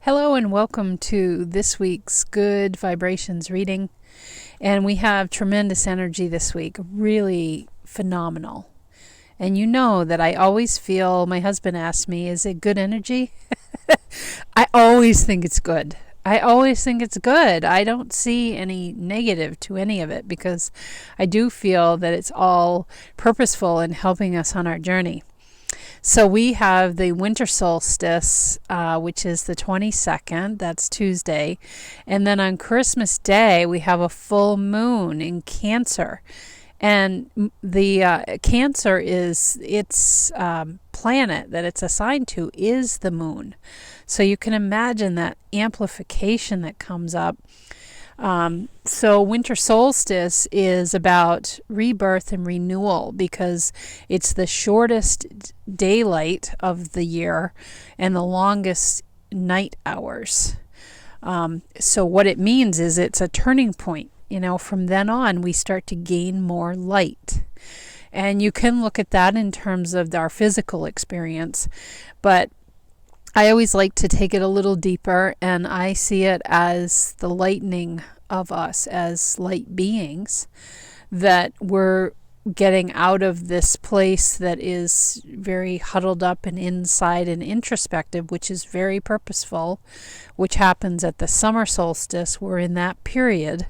Hello and welcome to this week's Good Vibrations reading. And we have tremendous energy this week, really phenomenal. And you know that I always feel, my husband asked me, is it good energy? I always think it's good. I always think it's good. I don't see any negative to any of it because I do feel that it's all purposeful in helping us on our journey. So we have the Winter Solstice, which is the 22nd. That's Tuesday. And then on Christmas Day, we have a full moon in Cancer. And the Cancer is its planet that it's assigned to is the moon. So you can imagine that amplification that comes up. So Winter Solstice is about rebirth and renewal because it's the shortest daylight of the year and the longest night hours. So what it means is it's a turning point. You know, from then on, we start to gain more light. And you can look at that in terms of our physical experience, but I always like to take it a little deeper, and I see it as the lightening of us as light beings, that we're getting out of this place that is very huddled up and inside and introspective, which is very purposeful, which happens at the summer solstice. We're in that period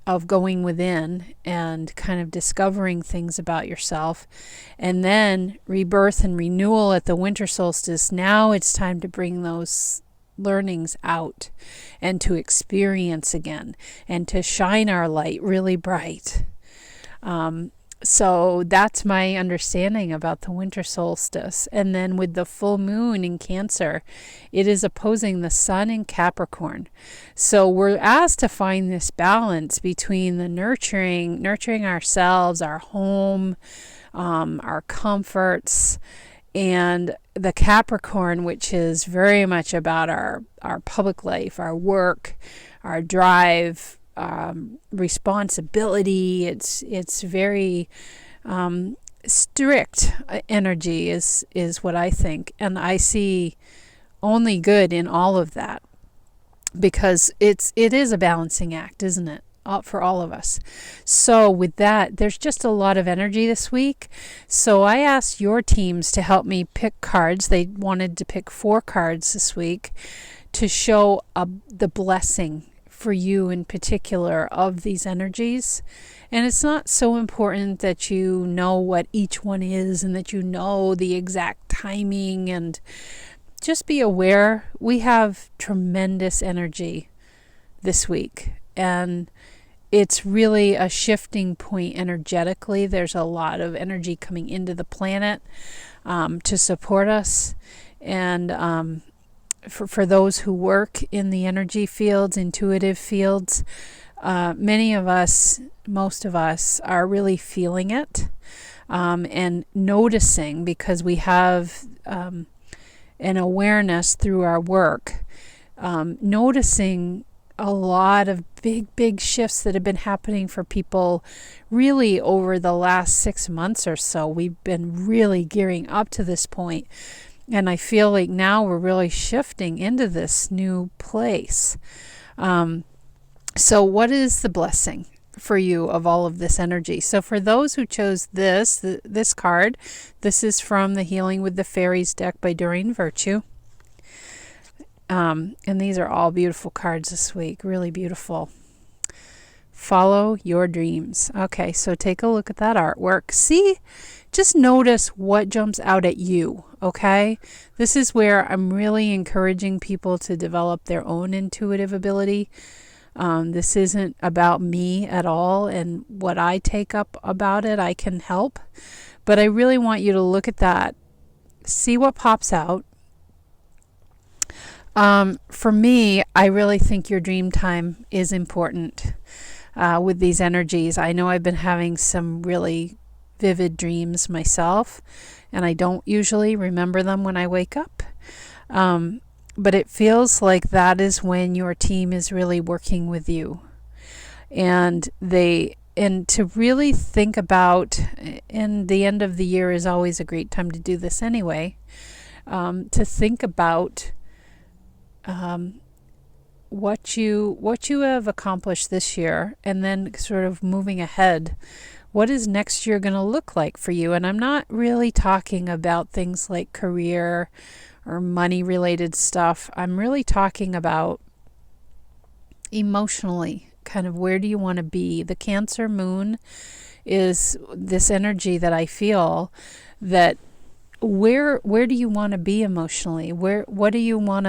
of going within and kind of discovering things about yourself. And then rebirth and renewal at the winter solstice. Now it's time to bring those learnings out and to experience again and to shine our light really bright. So that's my understanding about the winter solstice. And then with the full moon in Cancer, it is opposing the sun in Capricorn. So we're asked to find this balance between the nurturing ourselves, our home, our comforts, and the Capricorn, which is very much about our public life, our work, our drive, responsibility. It's very strict energy is what I think, and I see only good in all of that because it is a balancing act, isn't it? For all of us. So with that, there's just a lot of energy this week. So I asked your teams to help me pick cards. They wanted to pick 4 cards this week to show the blessing for you in particular of these energies. And it's not so important that you know what each one is and that you know the exact timing, and just be aware we have tremendous energy this week, and it's really a shifting point energetically. There's a lot of energy coming into the planet to support us, and for those who work in the energy fields, intuitive fields, many of us, most of us, are really feeling it and noticing, because we have an awareness through our work, noticing a lot of big shifts that have been happening for people really over the last 6 months or so. We've been really gearing up to this point. And I feel like now we're really shifting into this new place. So what is the blessing for you of all of this energy? So for those who chose this card, this is from the Healing with the Fairies deck by Doreen Virtue. And these are all beautiful cards this week, really beautiful. Follow your dreams. Okay, so take a look at that artwork. See, just notice what jumps out at you, okay? This is where I'm really encouraging people to develop their own intuitive ability. This isn't about me at all and what I take up about it. I can help, but I really want you to look at that, see what pops out. For me, I really think your dream time is important with these energies. I know I've been having some really vivid dreams myself, and I don't usually remember them when I wake up. But it feels like that is when your team is really working with you. And to really think about, and the end of the year is always a great time to do this anyway, to think about what you have accomplished this year, and then sort of moving ahead. What is next year going to look like for you? And I'm not really talking about things like career or money related stuff. I'm really talking about emotionally, kind of where do you want to be? The Cancer moon is this energy that I feel that where do you want to be emotionally? What do you want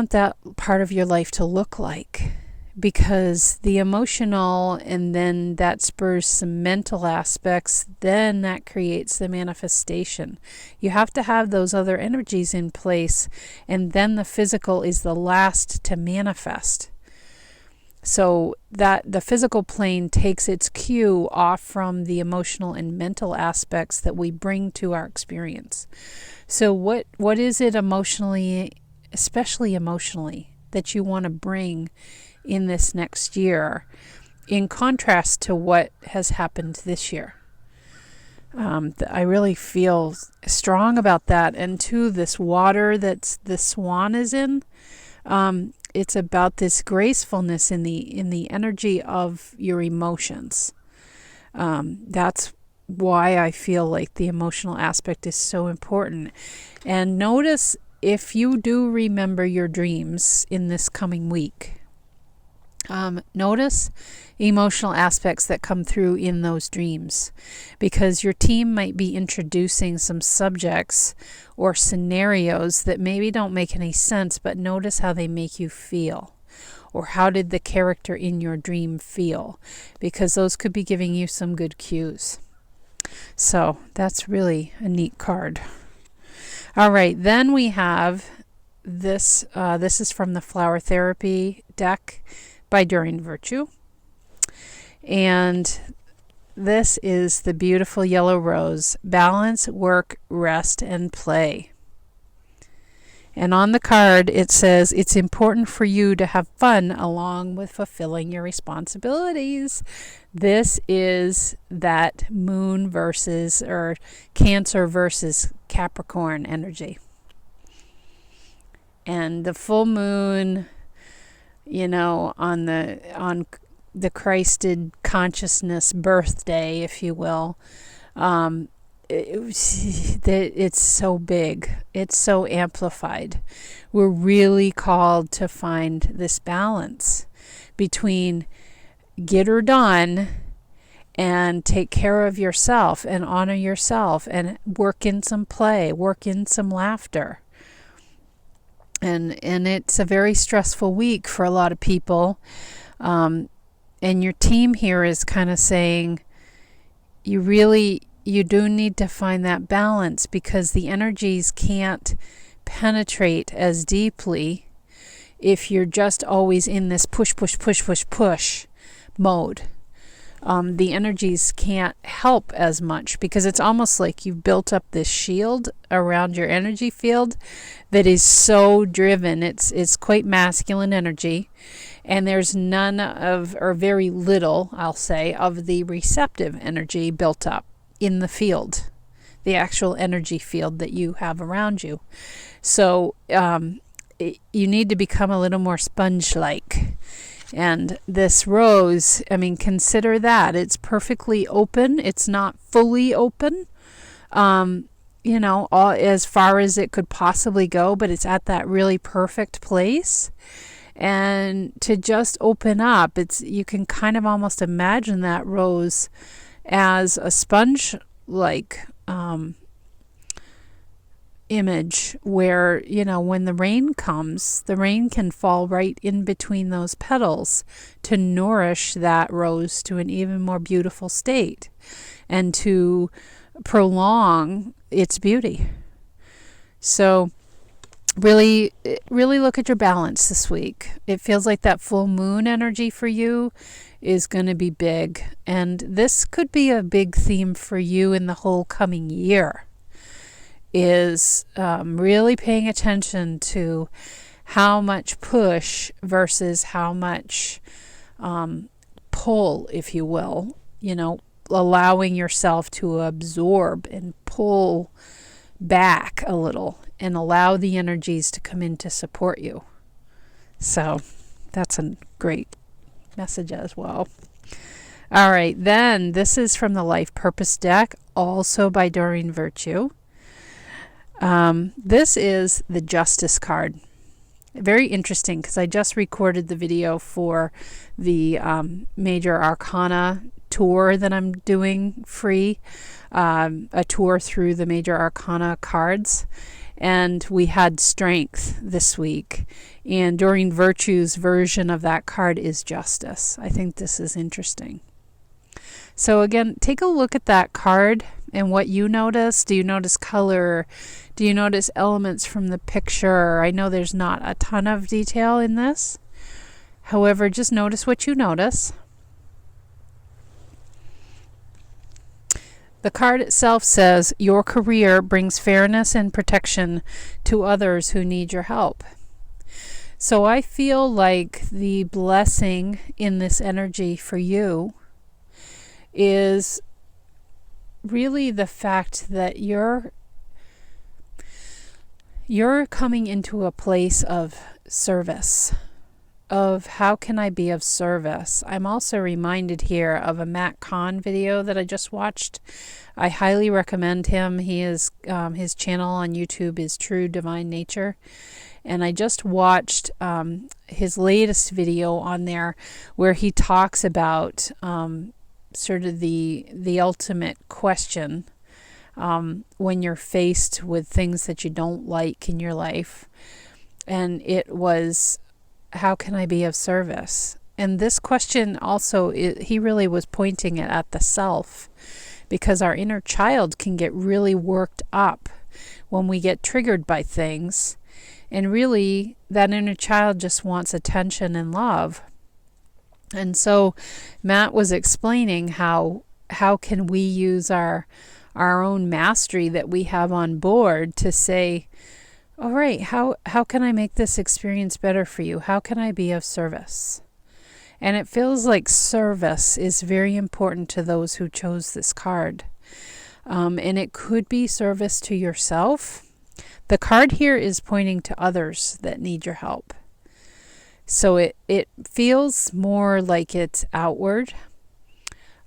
that part of your life to look like? Because the emotional, and then that spurs some mental aspects, then that creates the manifestation. You have to have those other energies in place, and then the physical is the last to manifest. So that the physical plane takes its cue off from the emotional and mental aspects that we bring to our experience. So what is it emotionally, especially emotionally, that you want to bring in this next year, in contrast to what has happened this year? I really feel strong about that. And too, this water that the swan is in, it's about this gracefulness in the energy of your emotions. That's why I feel like the emotional aspect is so important. And notice if you do remember your dreams in this coming week. Notice emotional aspects that come through in those dreams, because your team might be introducing some subjects or scenarios that maybe don't make any sense, but notice how they make you feel, or how did the character in your dream feel, because those could be giving you some good cues. So that's really a neat card. All right, then we have this. This is from the Flower Therapy deck by Doreen Virtue. And this is the beautiful yellow rose, balance, work, rest, and play. And on the card it says it's important for you to have fun along with fulfilling your responsibilities. This is that moon versus, or Cancer versus Capricorn energy. And the full moon, on the Christed consciousness birthday, if you will, it's so big, it's so amplified. We're really called to find this balance between get her done and take care of yourself and honor yourself and work in some play, work in some laughter. And it's a very stressful week for a lot of people. And your team here is kind of saying you do need to find that balance, because the energies can't penetrate as deeply if you're just always in this push mode. The energies can't help as much, because it's almost like you've built up this shield around your energy field that is so driven. It's quite masculine energy, and there's none of, or very little, I'll say, of the receptive energy built up in the field, the actual energy field that you have around you. So you need to become a little more sponge-like. And this rose, consider that. It's perfectly open. It's not fully open, as far as it could possibly go, but it's at that really perfect place. And to just open up, you can kind of almost imagine that rose as a sponge-like image where, when the rain comes, the rain can fall right in between those petals to nourish that rose to an even more beautiful state and to prolong its beauty. So really look at your balance this week. It feels like that full moon energy for you is going to be big, and this could be a big theme for you in the whole coming year, is really paying attention to how much push versus how much pull, if you will, allowing yourself to absorb and pull back a little and allow the energies to come in to support you. So that's a great message as well. All right, then this is from the Life Purpose deck, also by Doreen Virtue. This is the Justice card. Very interesting, because I just recorded the video for the Major Arcana tour that I'm doing free, a tour through the Major Arcana cards. And we had Strength this week. And Doreen Virtue's version of that card is Justice. I think this is interesting. So again, take a look at that card and what you notice. Do you notice color? Do you notice elements from the picture? I know there's not a ton of detail in this. However, just notice what you notice. The card itself says, your career brings fairness and protection to others who need your help. So I feel like the blessing in this energy for you is really the fact that you're coming into a place of service, of how can I be of service. I'm also reminded here of a Matt Kahn video that I just watched. I highly recommend him. He is his channel on YouTube is True Divine Nature, and I just watched his latest video on there where he talks about sort of the ultimate question when you're faced with things that you don't like in your life. And it was, how can I be of service? And this question also, he really was pointing it at the self, because our inner child can get really worked up when we get triggered by things. And really, that inner child just wants attention and love. And so Matt was explaining how can we use our own mastery that we have on board to say, all right, how can I make this experience better for you? How can I be of service? And it feels like service is very important to those who chose this card. And it could be service to yourself. The card here is pointing to others that need your help. So it feels more like it's outward.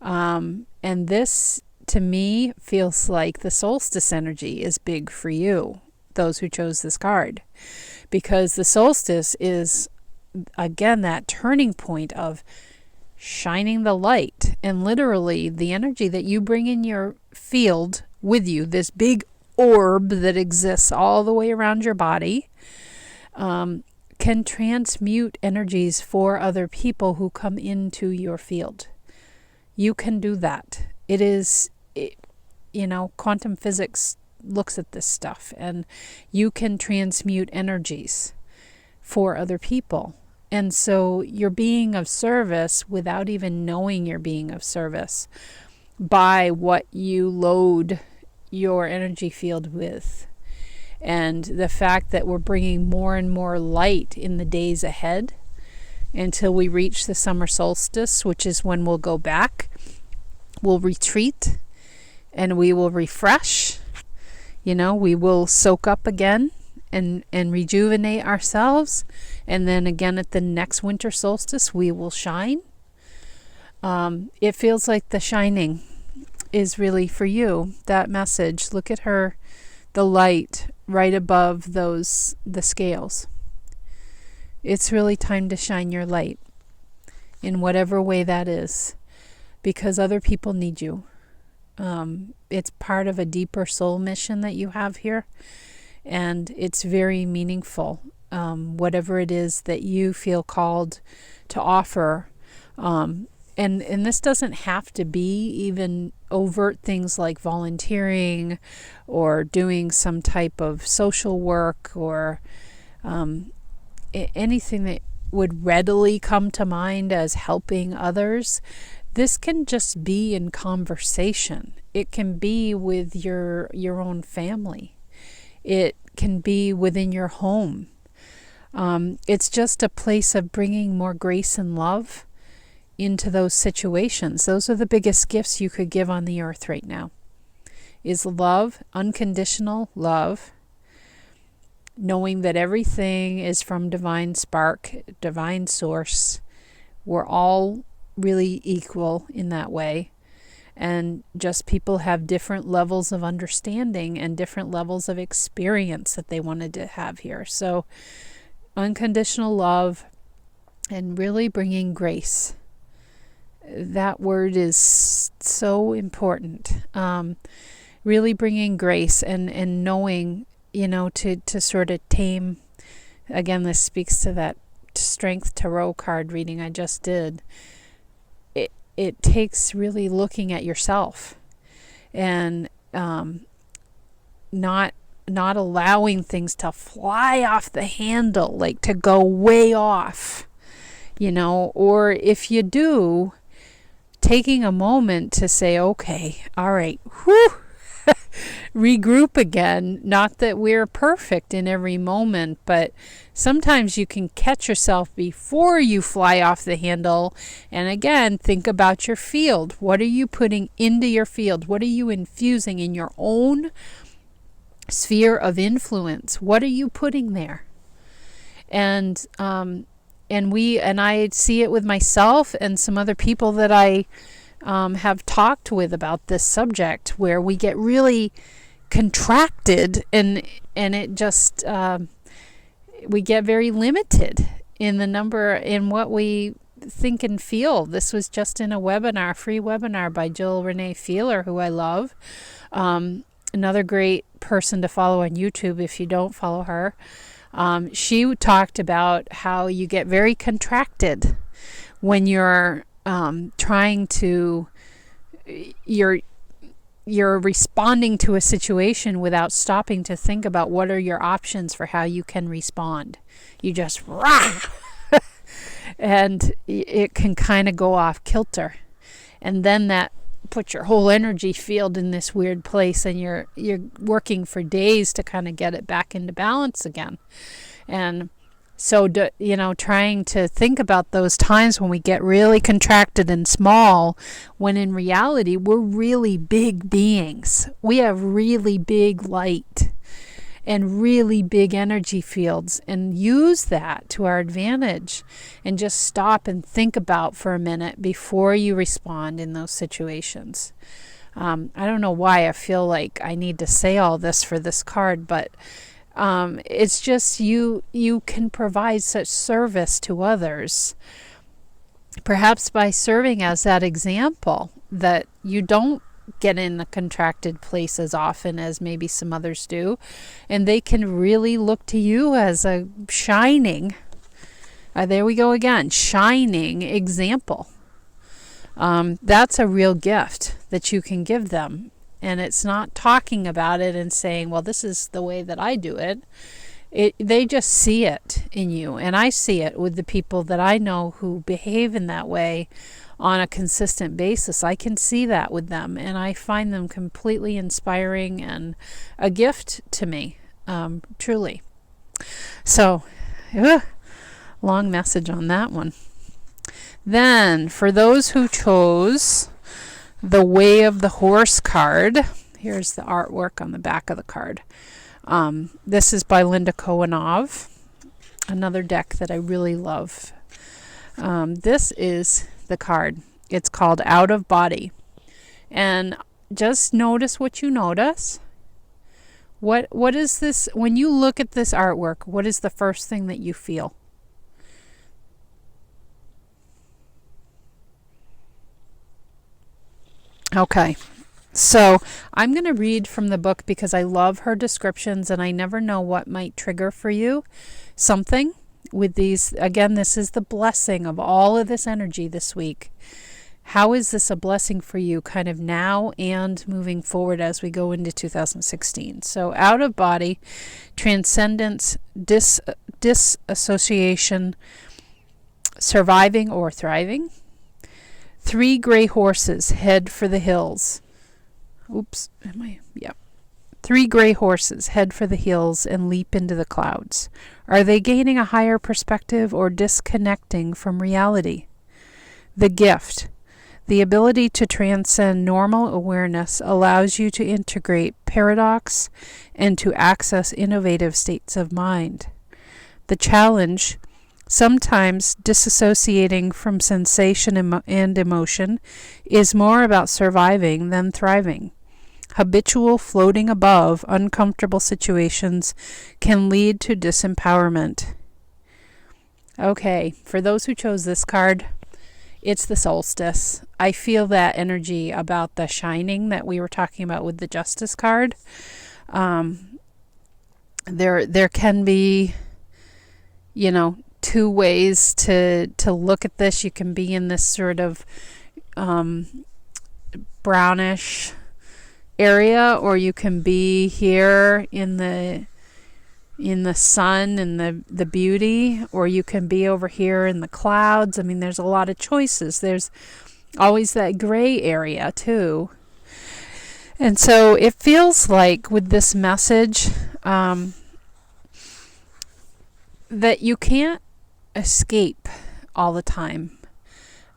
And this, to me, feels like the solstice energy is big for you, those who chose this card. Because the solstice is, again, that turning point of shining the light. And literally, the energy that you bring in your field with you, this big orb that exists all the way around your body, can transmute energies for other people who come into your field. You can do that. It is, quantum physics looks at this stuff, and you can transmute energies for other people. And so you're being of service without even knowing you're being of service by what you load your energy field with. And the fact that we're bringing more and more light in the days ahead until we reach the summer solstice, which is when we'll go back, we'll retreat, and we will refresh. We will soak up again and rejuvenate ourselves. And then again at the next winter solstice, we will shine. It feels like the shining is really for you, that message. Look at her, the light right above the scales. It's really time to shine your light in whatever way that is, because other people need you. It's part of a deeper soul mission that you have here, and it's very meaningful. Whatever it is that you feel called to offer. And this doesn't have to be even overt things like volunteering or doing some type of social work or anything that would readily come to mind as helping others. This can just be in conversation. It can be with your own family. It can be within your home. It's just a place of bringing more grace and love into those situations. Those are the biggest gifts you could give on the earth right now, is love, unconditional love, knowing that everything is from divine spark, divine source. We're all really equal in that way. And just people have different levels of understanding and different levels of experience that they wanted to have here. So unconditional love and really bringing grace. That word is so important. Really bringing grace and knowing, to sort of tame. Again, this speaks to that Strength Tarot card reading I just did. It takes really looking at yourself and not allowing things to fly off the handle, like to go way off, or if you do, taking a moment to say, okay, all right, whew, regroup again. Not that we're perfect in every moment, but sometimes you can catch yourself before you fly off the handle. And again, think about your field. What are you putting into your field? What are you infusing in your own sphere of influence? What are you putting there? And I see it with myself and some other people that I have talked with about this subject, where we get really contracted and it just we get very limited in the number in what we think and feel. This was just in a webinar, free webinar by Jill Renee Feeler, who I love. Another great person to follow on YouTube if you don't follow her. She talked about how you get very contracted when you're trying to, you're responding to a situation without stopping to think about what are your options for how you can respond. You just rah! And it can kind of go off kilter. And then that puts your whole energy field in this weird place, and you're working for days to kind of get it back into balance again. And so, trying to think about those times when we get really contracted and small, when in reality, we're really big beings. We have really big light and really big energy fields, and use that to our advantage, and just stop and think about for a minute before you respond in those situations. I don't know why I feel like I need to say all this for this card, but it's just you can provide such service to others, perhaps by serving as that example, that you don't get in the contracted place as often as maybe some others do, and they can really look to you as a shining, there we go again, shining example. That's a real gift that you can give them. And it's not talking about it and saying, well, this is the way that I do it. They just see it in you. And I see it with the people that I know who behave in that way on a consistent basis. I can see that with them, and I find them completely inspiring and a gift to me, truly. So, long message on that one. Then, for those who chose the Way of the Horse card, here's the artwork on the back of the card. This is by Linda Kohanov, another deck that I really love. This is the card. It's called Out of Body. And just notice what you notice. What is this? When you look at this artwork, what is the first thing that you feel? Okay, so I'm going to read from the book because I love her descriptions, and I never know what might trigger for you something with these. Again, this is the blessing of all of this energy this week. How is this a blessing for you kind of now and moving forward as we go into 2016? So out of body, transcendence, disassociation, surviving or thriving. 3 gray horses head for the hills. Oops, Yep. 3 gray horses head for the hills and leap into the clouds. Are they gaining a higher perspective or disconnecting from reality? The gift. The ability to transcend normal awareness allows you to integrate paradox and to access innovative states of mind. The challenge, sometimes disassociating from sensation and emotion, is more about surviving than thriving. Habitual floating above uncomfortable situations can lead to disempowerment. Okay, for those who chose this card, it's the solstice. I feel that energy about the shining that we were talking about with the Justice card. There can be, two ways to look at this. You can be in this sort of brownish area, or you can be here in the sun and the beauty, or you can be over here in the clouds. I mean, there's a lot of choices. There's always that gray area too. And so it feels like with this message that you can't escape all the time.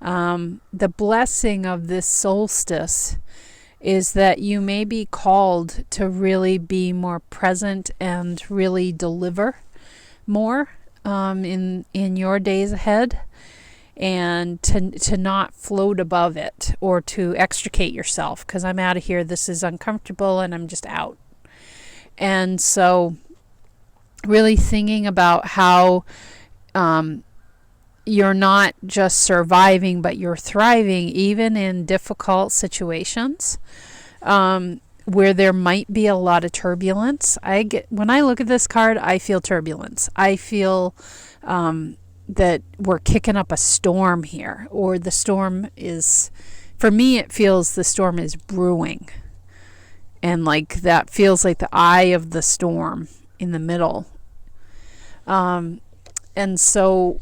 The blessing of this solstice is that you may be called to really be more present and really deliver more in your days ahead, and to not float above it or to extricate yourself, because I'm out of here, this is uncomfortable, and I'm just out. And so really thinking about how you're not just surviving, but you're thriving even in difficult situations where there might be a lot of turbulence. When I look at this card, I feel turbulence. I feel that we're kicking up a storm here, or the storm is, for me, it feels the storm is brewing. And like that feels like the eye of the storm in the middle. And so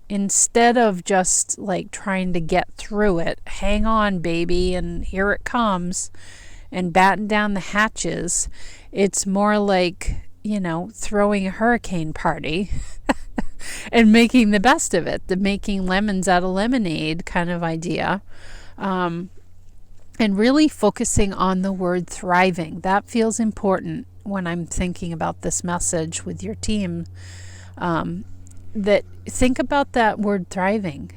instead of just like trying to get through it, hang on, baby, and here it comes, and batten down the hatches, it's more like, throwing a hurricane party and making the best of it, the making lemons out of lemonade kind of idea. And really focusing on the word thriving. That feels important when I'm thinking about this message with your team. That think about that word thriving.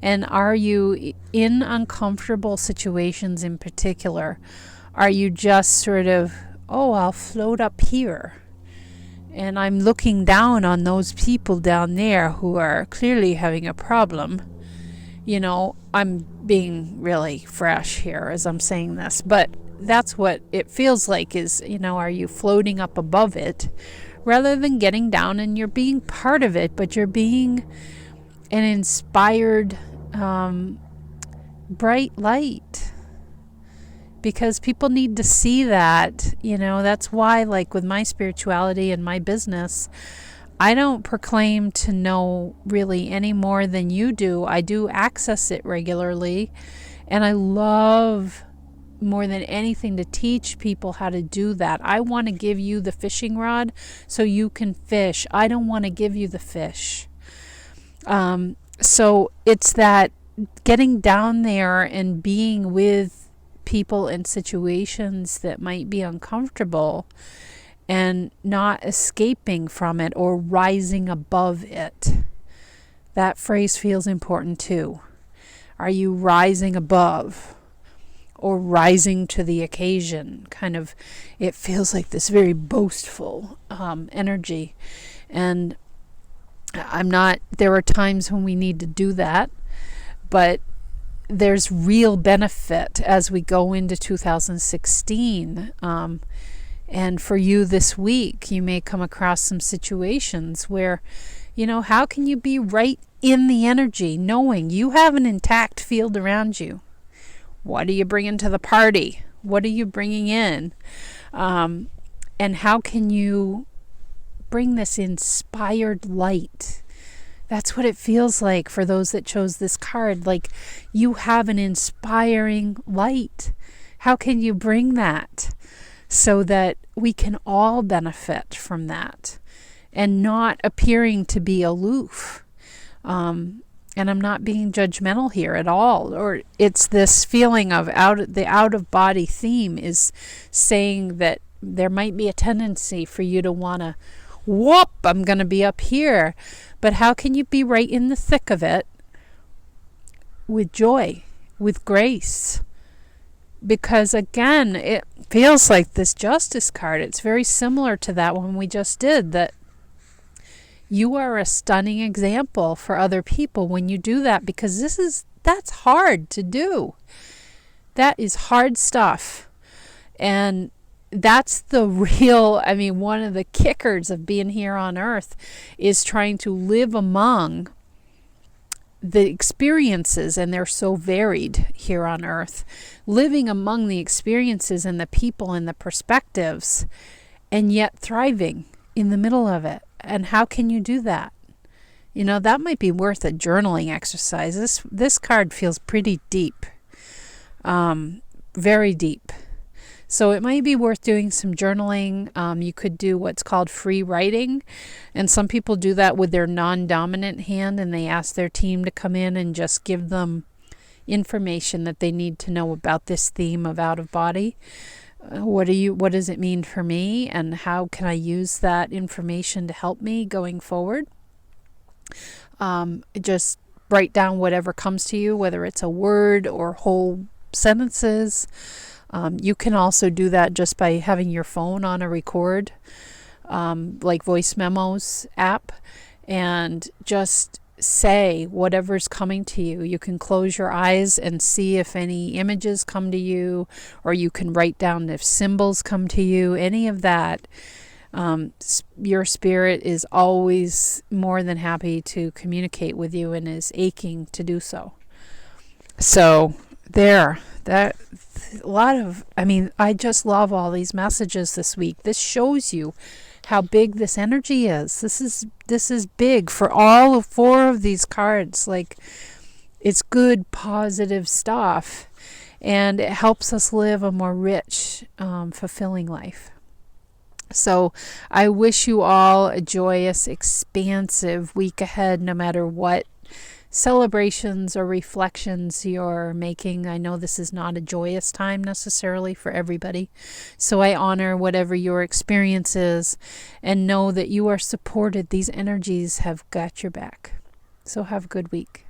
And are you in uncomfortable situations in particular? Are you just sort of, I'll float up here, and I'm looking down on those people down there who are clearly having a problem? I'm being really fresh here as I'm saying this, but that's what it feels like is, are you floating up above it rather than getting down, and you're being part of it, but you're being an inspired, bright light, because people need to see that. That's why, like with my spirituality and my business, I don't proclaim to know really any more than you do. I do access it regularly, and I love more than anything to teach people how to do that. I want to give you the fishing rod so you can fish. I don't want to give you the fish. So it's that getting down there and being with people in situations that might be uncomfortable and not escaping from it or rising above it. That phrase feels important too. Are you rising above or rising to the occasion? Kind of, it feels like this very boastful energy. And there are times when we need to do that, but there's real benefit as we go into 2016. And for you this week, you may come across some situations where, how can you be right in the energy, knowing you have an intact field around you? What are you bringing to the party? What are you bringing in? And how can you bring this inspired light? That's what it feels like for those that chose this card. Like you have an inspiring light. How can you bring that so that we can all benefit from that and not appearing to be aloof? And I'm not being judgmental here at all. Or it's this feeling of the out of body theme is saying that there might be a tendency for you to want to, whoop, I'm going to be up here. But how can you be right in the thick of it with joy, with grace? Because again, it feels like this Justice card, it's very similar to that one we just did, that you are a stunning example for other people when you do that, because that's hard to do. That is hard stuff. And that's the real, one of the kickers of being here on earth is trying to live among the experiences, and they're so varied here on earth, living among the experiences and the people and the perspectives, and yet thriving in the middle of it. And how can you do that? That might be worth a journaling exercise. This card feels pretty deep, very deep. So it might be worth doing some journaling. You could do what's called free writing. And some people do that with their non-dominant hand, and they ask their team to come in and just give them information that they need to know about this theme of out of body. What does it mean for me, and how can I use that information to help me going forward? Just write down whatever comes to you, whether it's a word or whole sentences. You can also do that just by having your phone on a record, like voice memos app, and just say whatever's coming to you. You can close your eyes and see if any images come to you, or you can write down if symbols come to you, any of that. Your spirit is always more than happy to communicate with you and is aching to do so. So I just love all these messages this week. This shows you how big this energy is. This is big for all of 4 of these cards. Like, it's good, positive stuff, and it helps us live a more rich, fulfilling life. So I wish you all a joyous, expansive week ahead, no matter what celebrations or reflections you're making. I know this is not a joyous time necessarily for everybody, so I honor whatever your experience is, and know that you are supported. These energies have got your back. So have a good week.